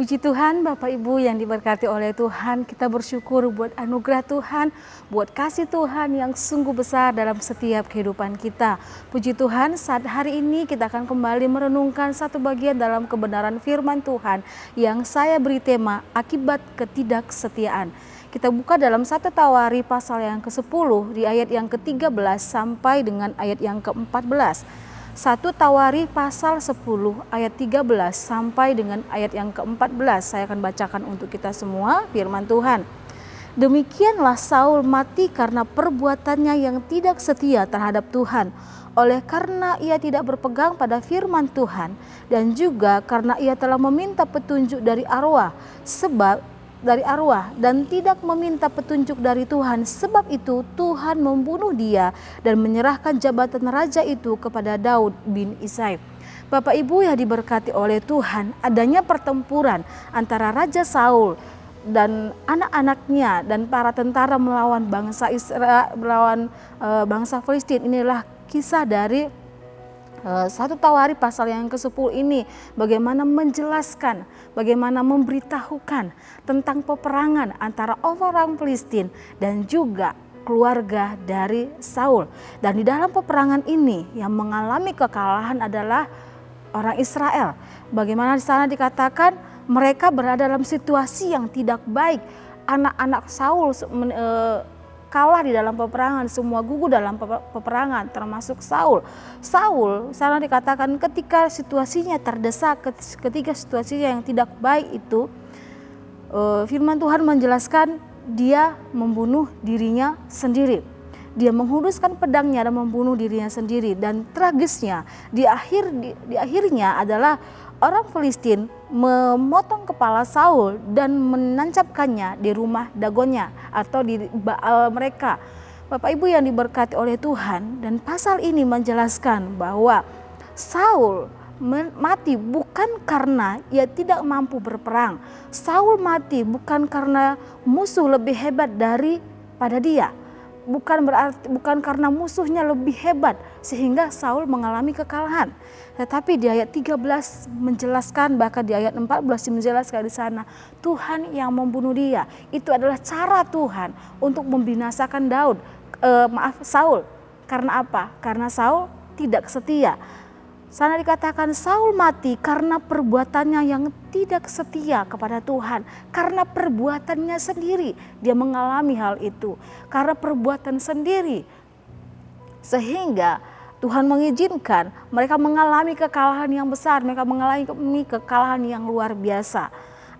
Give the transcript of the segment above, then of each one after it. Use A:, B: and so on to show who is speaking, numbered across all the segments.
A: Puji Tuhan, Bapak Ibu yang diberkati oleh Tuhan, kita bersyukur buat anugerah Tuhan, buat kasih Tuhan yang sungguh besar dalam setiap kehidupan kita. Puji Tuhan, saat hari ini kita akan kembali merenungkan satu bagian dalam kebenaran firman Tuhan yang saya beri tema akibat ketidaksetiaan. Kita buka dalam 1 Tawari pasal yang ke-10 di ayat yang ke-13 sampai dengan ayat yang ke-14. 1 Tawari pasal 10 ayat 13 sampai dengan ayat yang ke-14. Saya akan bacakan untuk kita semua firman Tuhan. Demikianlah Saul mati karena perbuatannya yang tidak setia terhadap Tuhan, oleh karena ia tidak berpegang pada firman Tuhan, dan juga karena ia telah meminta petunjuk dari arwah dan tidak meminta petunjuk dari Tuhan. Sebab itu Tuhan membunuh dia dan menyerahkan jabatan raja itu kepada Daud bin Isai. Bapak Ibu yang diberkati oleh Tuhan, adanya pertempuran antara Raja Saul dan anak-anaknya dan para tentara melawan bangsa Israel, melawan bangsa Filistin. Inilah kisah dari 1 Tawari pasal yang ke-10 ini, bagaimana menjelaskan, bagaimana memberitahukan tentang peperangan antara orang Filistin dan juga keluarga dari Saul. Dan di dalam peperangan ini yang mengalami kekalahan adalah orang Israel. Bagaimana di sana dikatakan mereka berada dalam situasi yang tidak baik. Anak-anak Saul kalah di dalam peperangan, semua gugur dalam peperangan, termasuk Saul. Saul, sana dikatakan ketika situasinya terdesak, ketika situasinya yang tidak baik itu, firman Tuhan menjelaskan dia membunuh dirinya sendiri. Dia menghunuskan pedangnya dan membunuh dirinya sendiri. Dan tragisnya di akhirnya adalah orang Filistin memotong kepala Saul dan menancapkannya di rumah dagonnya atau di Baal mereka. Bapak Ibu yang diberkati oleh Tuhan, dan pasal ini menjelaskan bahwa Saul mati bukan karena ia tidak mampu berperang. Saul mati bukan karena musuh lebih hebat daripada dia. Bukan karena musuhnya lebih hebat sehingga Saul mengalami kekalahan. Tetapi di ayat 13 menjelaskan, bahkan di ayat 14 menjelaskan di sana, Tuhan yang membunuh dia. Itu adalah cara Tuhan untuk membinasakan Saul. Karena apa? Karena Saul tidak setia. Sana dikatakan Saul mati karena perbuatannya yang tidak setia kepada Tuhan. Karena perbuatannya sendiri dia mengalami hal itu. Karena perbuatan sendiri sehingga Tuhan mengizinkan mereka mengalami kekalahan yang besar. Mereka mengalami kekalahan yang luar biasa.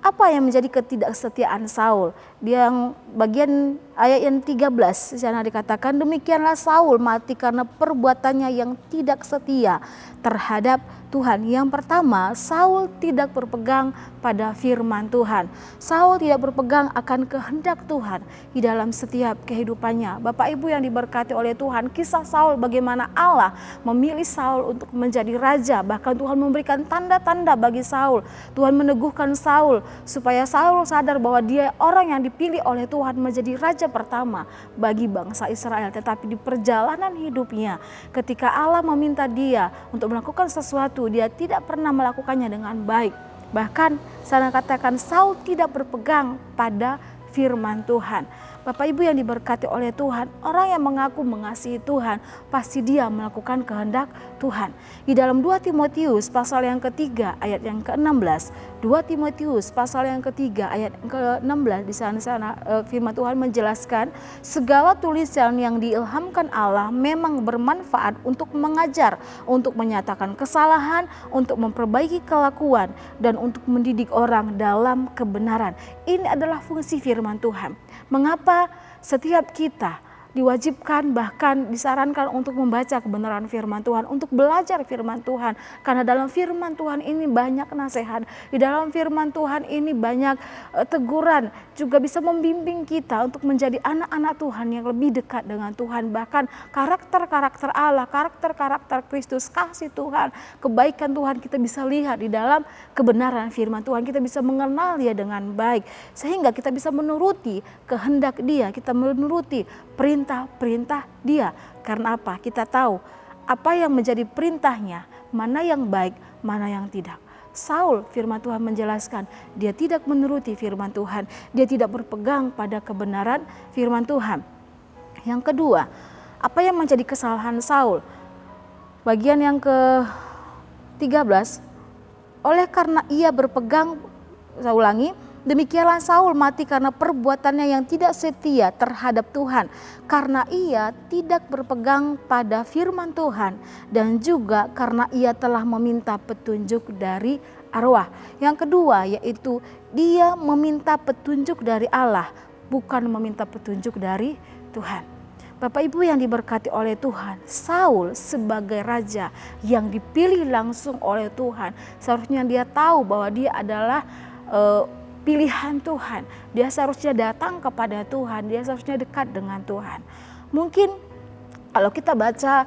A: Apa yang menjadi ketidaksetiaan Saul? Yang bagian ayat yang 13 di sana dikatakan demikianlah Saul mati karena perbuatannya yang tidak setia terhadap Tuhan. Yang pertama, Saul tidak berpegang pada firman Tuhan. Saul tidak berpegang akan kehendak Tuhan di dalam setiap kehidupannya. Bapak Ibu yang diberkati oleh Tuhan, kisah Saul bagaimana Allah memilih Saul untuk menjadi raja. Bahkan Tuhan memberikan tanda-tanda bagi Saul. Tuhan meneguhkan Saul supaya Saul sadar bahwa dia orang yang dipilih oleh Tuhan menjadi raja pertama bagi bangsa Israel. Tetapi di perjalanan hidupnya, ketika Allah meminta dia untuk melakukan sesuatu, dia tidak pernah melakukannya dengan baik. Bahkan saya katakan Saul tidak berpegang pada firman Tuhan. Bapak Ibu yang diberkati oleh Tuhan, orang yang mengaku mengasihi Tuhan pasti dia melakukan kehendak Tuhan. Di dalam 2 Timotius pasal yang ketiga ayat yang ke-16, 2 Timotius pasal yang ketiga ayat ke-16 di sana firman Tuhan menjelaskan segala tulisan yang diilhamkan Allah memang bermanfaat untuk mengajar, untuk menyatakan kesalahan, untuk memperbaiki kelakuan, dan untuk mendidik orang dalam kebenaran. Ini adalah fungsi firman Tuhan. Mengapa setiap kita diwajibkan bahkan disarankan untuk membaca kebenaran firman Tuhan, untuk belajar firman Tuhan. Karena dalam firman Tuhan ini banyak nasihat, di dalam firman Tuhan ini banyak teguran, juga bisa membimbing kita untuk menjadi anak-anak Tuhan yang lebih dekat dengan Tuhan. Bahkan karakter-karakter Allah, karakter-karakter Kristus, kasih Tuhan, kebaikan Tuhan kita bisa lihat di dalam kebenaran firman Tuhan. Kita bisa mengenal Dia dengan baik, sehingga kita bisa menuruti kehendak Dia, kita menuruti perintah-perintah Dia. Karena apa? Kita tahu apa yang menjadi perintahnya, mana yang baik, mana yang tidak. Saul, firman Tuhan menjelaskan, dia tidak menuruti firman Tuhan. Dia tidak berpegang pada kebenaran firman Tuhan. Yang kedua, apa yang menjadi kesalahan Saul? Bagian yang ke-13, oleh karena ia berpegang, saya ulangi, demikianlah Saul mati karena perbuatannya yang tidak setia terhadap Tuhan, karena ia tidak berpegang pada firman Tuhan, dan juga karena ia telah meminta petunjuk dari arwah. Yang kedua yaitu dia meminta petunjuk dari Allah, bukan meminta petunjuk dari Tuhan. Bapak Ibu yang diberkati oleh Tuhan, Saul sebagai raja yang dipilih langsung oleh Tuhan, seharusnya dia tahu bahwa dia adalah pilihan Tuhan. Dia seharusnya datang kepada Tuhan, dia seharusnya dekat dengan Tuhan. Mungkin kalau kita baca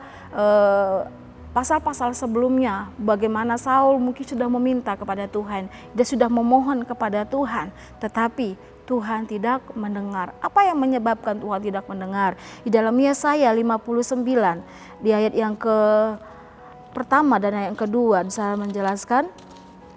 A: pasal-pasal sebelumnya, bagaimana Saul mungkin sudah meminta kepada Tuhan, dia sudah memohon kepada Tuhan, tetapi Tuhan tidak mendengar. Apa yang menyebabkan Tuhan tidak mendengar? Di dalam Yesaya 59, di ayat yang pertama dan ayat yang kedua, saya menjelaskan,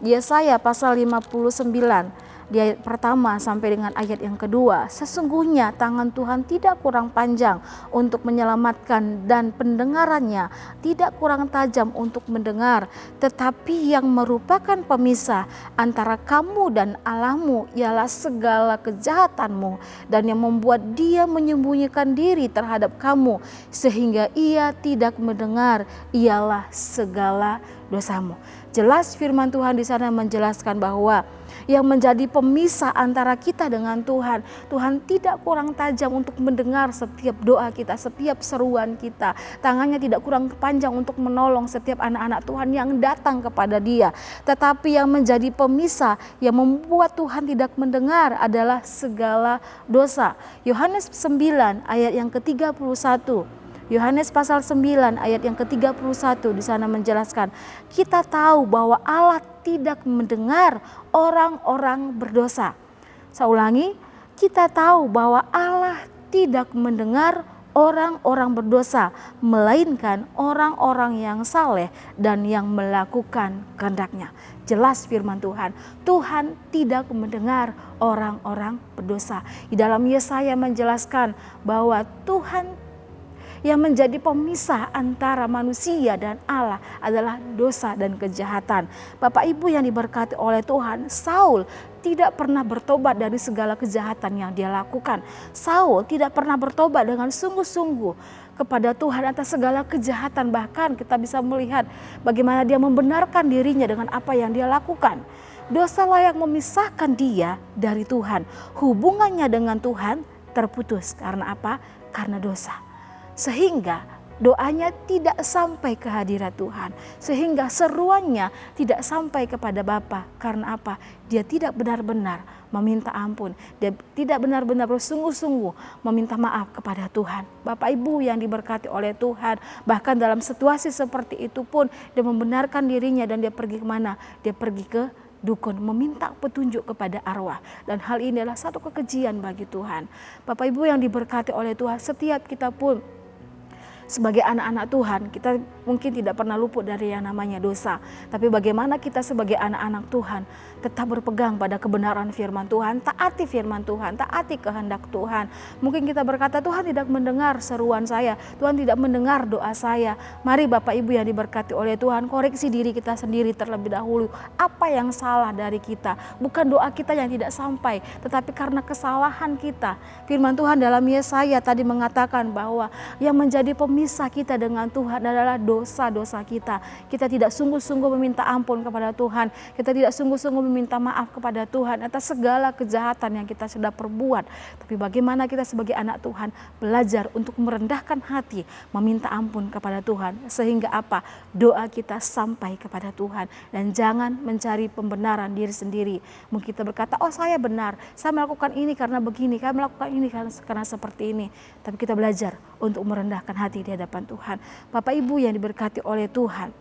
A: Yesaya pasal 59, di ayat pertama sampai dengan ayat yang kedua, sesungguhnya tangan Tuhan tidak kurang panjang untuk menyelamatkan dan pendengarannya tidak kurang tajam untuk mendengar, tetapi yang merupakan pemisah antara kamu dan Allahmu ialah segala kejahatanmu, dan yang membuat dia menyembunyikan diri terhadap kamu sehingga ia tidak mendengar ialah segala dosamu. Jelas firman Tuhan di sana menjelaskan bahwa yang menjadi pemisah antara kita dengan Tuhan, Tuhan tidak kurang tajam untuk mendengar setiap doa kita, setiap seruan kita. Tangannya tidak kurang panjang untuk menolong setiap anak-anak Tuhan yang datang kepada Dia. Tetapi yang menjadi pemisah, yang membuat Tuhan tidak mendengar adalah segala dosa. Yohanes 9 ayat yang ke-31. Yohanes pasal 9 ayat yang ke-31 di sana menjelaskan, kita tahu bahwa Allah tidak mendengar orang-orang berdosa. Saya ulangi, kita tahu bahwa Allah tidak mendengar orang-orang berdosa, melainkan orang-orang yang saleh dan yang melakukan kehendak-Nya. Jelas firman Tuhan, Tuhan tidak mendengar orang-orang berdosa. Di dalam Yesaya menjelaskan bahwa Tuhan yang menjadi pemisah antara manusia dan Allah adalah dosa dan kejahatan. Bapak Ibu yang diberkati oleh Tuhan, Saul tidak pernah bertobat dari segala kejahatan yang dia lakukan. Saul tidak pernah bertobat dengan sungguh-sungguh kepada Tuhan atas segala kejahatan. Bahkan kita bisa melihat bagaimana dia membenarkan dirinya dengan apa yang dia lakukan. Dosalah yang memisahkan dia dari Tuhan. Hubungannya dengan Tuhan terputus. Karena apa? Karena dosa. Sehingga doanya tidak sampai ke hadirat Tuhan. Sehingga seruannya tidak sampai kepada Bapa. Karena apa? Dia tidak benar-benar meminta ampun. Dia tidak benar-benar bersungguh-sungguh meminta maaf kepada Tuhan. Bapak Ibu yang diberkati oleh Tuhan, bahkan dalam situasi seperti itu pun dia membenarkan dirinya dan dia pergi kemana? Dia pergi ke dukun, meminta petunjuk kepada arwah. Dan hal ini adalah satu kekejian bagi Tuhan. Bapak Ibu yang diberkati oleh Tuhan, setiap kita pun sebagai anak-anak Tuhan, kita mungkin tidak pernah luput dari yang namanya dosa. Tapi bagaimana kita sebagai anak-anak Tuhan tetap berpegang pada kebenaran firman Tuhan, taati firman Tuhan, taati kehendak Tuhan. Mungkin kita berkata, Tuhan tidak mendengar seruan saya, Tuhan tidak mendengar doa saya. Mari Bapak Ibu yang diberkati oleh Tuhan, koreksi diri kita sendiri terlebih dahulu. Apa yang salah dari kita? Bukan doa kita yang tidak sampai, tetapi karena kesalahan kita. Firman Tuhan dalam Yesaya tadi mengatakan bahwa yang menjadi pemisah kita dengan Tuhan adalah dosa-dosa kita. Kita tidak sungguh-sungguh meminta ampun kepada Tuhan. Kita tidak sungguh-sungguh meminta maaf kepada Tuhan atas segala kejahatan yang kita sudah perbuat. Tapi bagaimana kita sebagai anak Tuhan belajar untuk merendahkan hati, meminta ampun kepada Tuhan. Sehingga apa? Doa kita sampai kepada Tuhan. Dan jangan mencari pembenaran diri sendiri. Mungkin kita berkata, oh saya benar, saya melakukan ini karena begini, saya melakukan ini karena seperti ini. Tapi kita belajar untuk merendahkan hati di hadapan Tuhan. Bapak Ibu yang diberkati oleh Tuhan,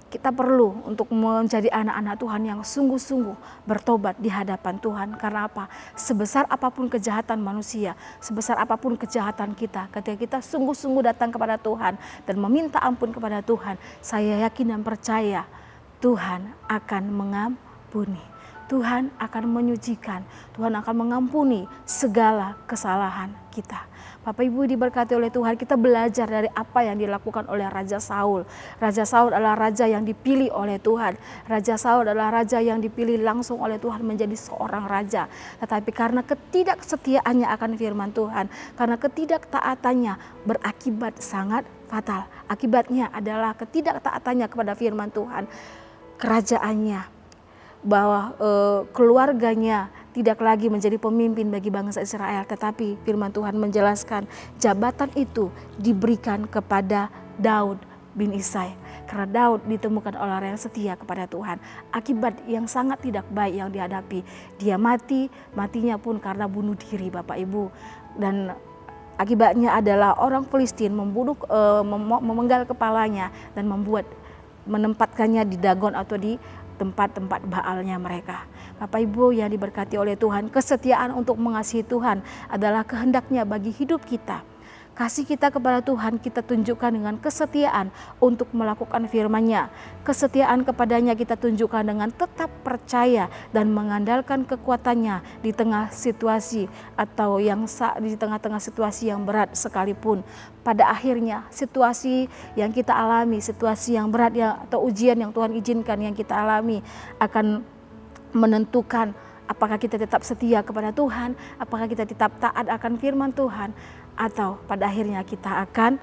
A: kita perlu untuk menjadi anak-anak Tuhan yang sungguh-sungguh bertobat di hadapan Tuhan. Karena apa? Sebesar apapun kejahatan manusia, sebesar apapun kejahatan kita, ketika kita sungguh-sungguh datang kepada Tuhan dan meminta ampun kepada Tuhan, saya yakin dan percaya Tuhan akan mengampuni. Tuhan akan menyucikan, Tuhan akan mengampuni segala kesalahan kita. Bapak Ibu diberkati oleh Tuhan, kita belajar dari apa yang dilakukan oleh Raja Saul. Raja Saul adalah raja yang dipilih oleh Tuhan. Raja Saul adalah raja yang dipilih langsung oleh Tuhan menjadi seorang raja. Tetapi karena ketidaksetiaannya akan firman Tuhan, karena ketidaktaatannya berakibat sangat fatal. Akibatnya adalah ketidaktaatannya kepada firman Tuhan. Kerajaannya, bahwa keluarganya tidak lagi menjadi pemimpin bagi bangsa Israel, tetapi firman Tuhan menjelaskan jabatan itu diberikan kepada Daud bin Isai. Karena Daud ditemukan oleh orang yang setia kepada Tuhan. Akibat yang sangat tidak baik yang dihadapi, dia matinya pun karena bunuh diri, Bapak Ibu. Dan akibatnya adalah orang Filistin memenggal kepalanya dan menempatkannya di Dagon atau di tempat-tempat Baalnya mereka. Bapak Ibu yang diberkati oleh Tuhan, kesetiaan untuk mengasihi Tuhan adalah kehendaknya bagi hidup kita. Kasih kita kepada Tuhan kita tunjukkan dengan kesetiaan untuk melakukan firman-Nya. Kesetiaan kepadanya kita tunjukkan dengan tetap percaya dan mengandalkan kekuatannya di tengah situasi atau di tengah-tengah situasi yang berat sekalipun. Pada akhirnya situasi yang kita alami, situasi yang berat atau ujian yang Tuhan izinkan yang kita alami akan menentukan apakah kita tetap setia kepada Tuhan, apakah kita tetap taat akan firman Tuhan, atau pada akhirnya kita akan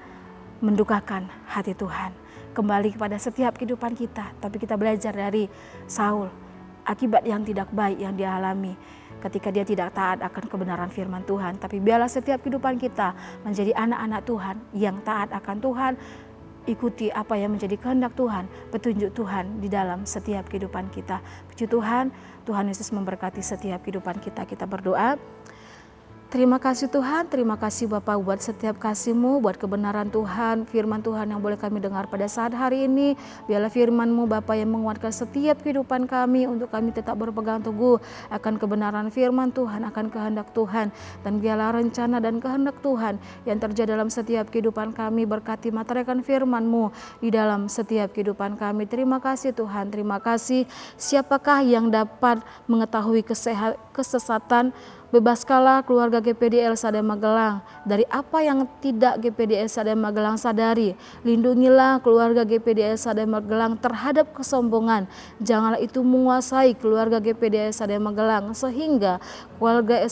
A: mendukakan hati Tuhan. Kembali kepada setiap kehidupan kita, tapi kita belajar dari Saul, akibat yang tidak baik yang dia alami ketika dia tidak taat akan kebenaran firman Tuhan. Tapi biarlah setiap kehidupan kita menjadi anak-anak Tuhan yang taat akan Tuhan, ikuti apa yang menjadi kehendak Tuhan, petunjuk Tuhan di dalam setiap kehidupan kita. Puji Tuhan, Tuhan Yesus memberkati setiap kehidupan kita. Kita berdoa. Terima kasih Tuhan, terima kasih Bapak buat setiap kasih-Mu, buat kebenaran Tuhan, firman Tuhan yang boleh kami dengar pada saat hari ini. Biarlah firman-Mu Bapak yang menguatkan setiap kehidupan kami untuk kami tetap berpegang teguh akan kebenaran firman Tuhan, akan kehendak Tuhan. Dan biarlah rencana dan kehendak Tuhan yang terjadi dalam setiap kehidupan kami, berkati materaikan firman-Mu di dalam setiap kehidupan kami. Terima kasih Tuhan, terima kasih. Siapakah yang dapat mengetahui kesesatan? Bebaskanlah keluarga GPD El Shaddai Magelang dari apa yang tidak GPD El Shaddai Magelang sadari. Lindungilah keluarga GPD El Shaddai Magelang terhadap kesombongan. Janganlah itu menguasai keluarga GPD El Shaddai Magelang sehingga keluarga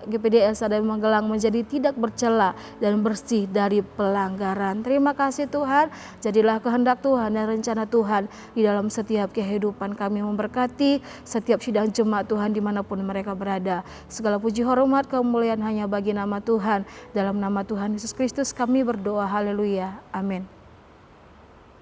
A: GPD El Shaddai Magelang menjadi tidak bercela dan bersih dari pelanggaran. Terima kasih Tuhan, jadilah kehendak Tuhan dan rencana Tuhan di dalam setiap kehidupan kami, memberkati setiap sidang jemaat Tuhan dimanapun mereka berada. Segala puji hormat kemuliaan hanya bagi nama Tuhan. Dalam nama Tuhan Yesus Kristus kami berdoa. Haleluya. Amin.